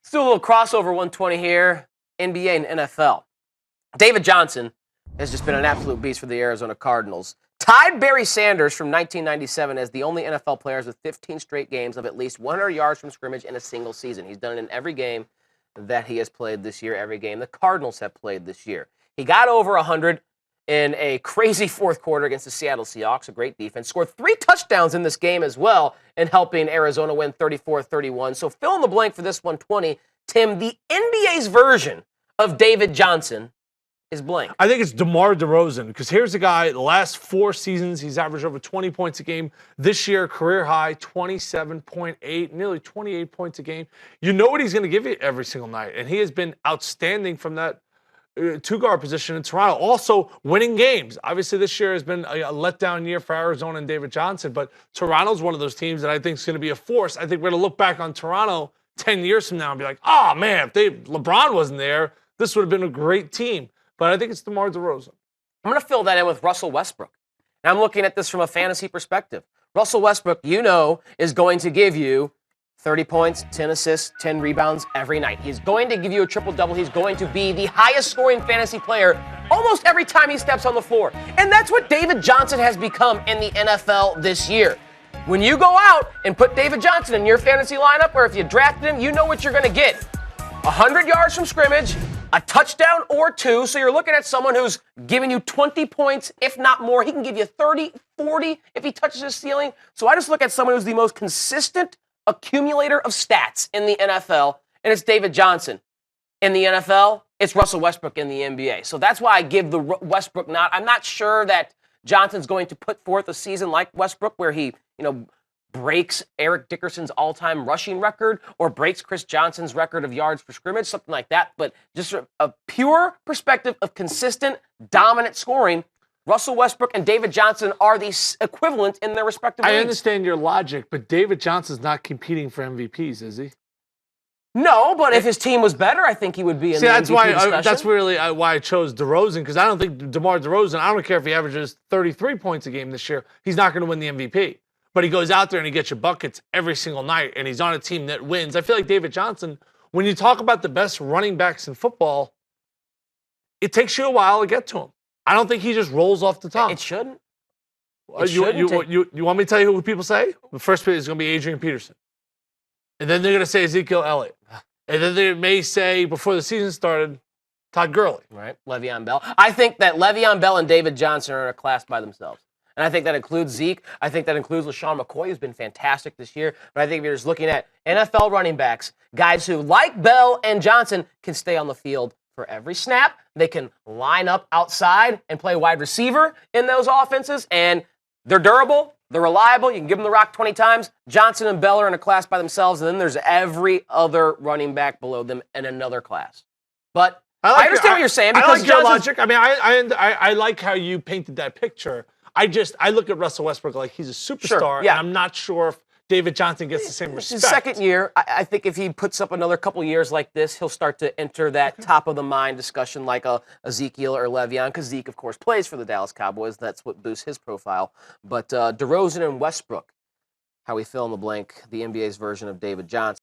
Let's do a little crossover 120 here, NBA and NFL. David Johnson has just been an absolute beast for the Arizona Cardinals. Tied Barry Sanders from 1997 as the only NFL players with 15 straight games of at least 100 yards from scrimmage in a single season. He's done it in every game that he has played this year, every game the Cardinals have played this year. He got over 100 in a crazy fourth quarter against the Seattle Seahawks, a great defense. Scored 3 touchdowns in this game as well in helping Arizona win 34-31. So fill in the blank for this 120. Tim, the NBA's version of David Johnson is blank. I think it's DeMar DeRozan, because here's a guy, the last 4 seasons, he's averaged over 20 points a game. This year, career high, 27.8, nearly 28 points a game. You know what he's going to give you every single night, and he has been outstanding from that two-guard position in Toronto. Also, winning games. Obviously, this year has been a letdown year for Arizona and David Johnson, but Toronto's one of those teams that I think is going to be a force. I think we're going to look back on Toronto 10 years from now and be like, oh, man, if LeBron wasn't there, this would have been a great team. But I think it's DeMar DeRozan. I'm going to fill that in with Russell Westbrook. And I'm looking at this from a fantasy perspective. Russell Westbrook, is going to give you 30 points, 10 assists, 10 rebounds every night. He's going to give you a triple-double. He's going to be the highest-scoring fantasy player almost every time he steps on the floor. And that's what David Johnson has become in the NFL this year. When you go out and put David Johnson in your fantasy lineup, or if you drafted him, you know what you're going to get. 100 yards from scrimmage, a touchdown or 2. So you're looking at someone who's giving you 20 points, if not more. He can give you 30, 40 if he touches his ceiling. So I just look at someone who's the most consistent accumulator of stats in the NFL, and it's David Johnson. In the NFL, it's Russell Westbrook in the NBA. So that's why I give the Westbrook nod. I'm not sure that Johnson's going to put forth a season like Westbrook where he, breaks Eric Dickerson's all-time rushing record or breaks Chris Johnson's record of yards per scrimmage, something like that. But just a pure perspective of consistent, dominant scoring, Russell Westbrook and David Johnson are the equivalent in their respective leagues. I understand your logic, but David Johnson's not competing for MVPs, is he? No, but if his team was better, I think he would be in the MVP discussion. That's really why I chose DeRozan, because I don't think DeMar DeRozan, I don't care if he averages 33 points a game this year, he's not going to win the MVP. But he goes out there and he gets you buckets every single night, and he's on a team that wins. I feel like David Johnson, when you talk about the best running backs in football, it takes you a while to get to him. I don't think he just rolls off the tongue. It shouldn't. You want me to tell you who people say? The first pick is going to be Adrian Peterson. And then they're going to say Ezekiel Elliott. And then they may say, before the season started, Todd Gurley. Right, Le'Veon Bell. I think that Le'Veon Bell and David Johnson are in a class by themselves. And I think that includes Zeke. I think that includes LaShawn McCoy, who's been fantastic this year. But I think if you're just looking at NFL running backs, guys who, like Bell and Johnson, can stay on the field for every snap. They can line up outside and play wide receiver in those offenses. And they're durable. They're reliable. You can give them the rock 20 times. Johnson and Bell are in a class by themselves. And then there's every other running back below them in another class. But I understand what you're saying. Because I like your logic. I mean, I like how you painted that picture. I look at Russell Westbrook like he's a superstar, sure, yeah. And I'm not sure if David Johnson gets the same respect. His second year, I think if he puts up another couple years like this, he'll start to enter that top-of-the-mind discussion like Ezekiel or Le'Veon, because Zeke, of course, plays for the Dallas Cowboys. That's what boosts his profile. But DeRozan and Westbrook, how we fill in the blank, the NBA's version of David Johnson.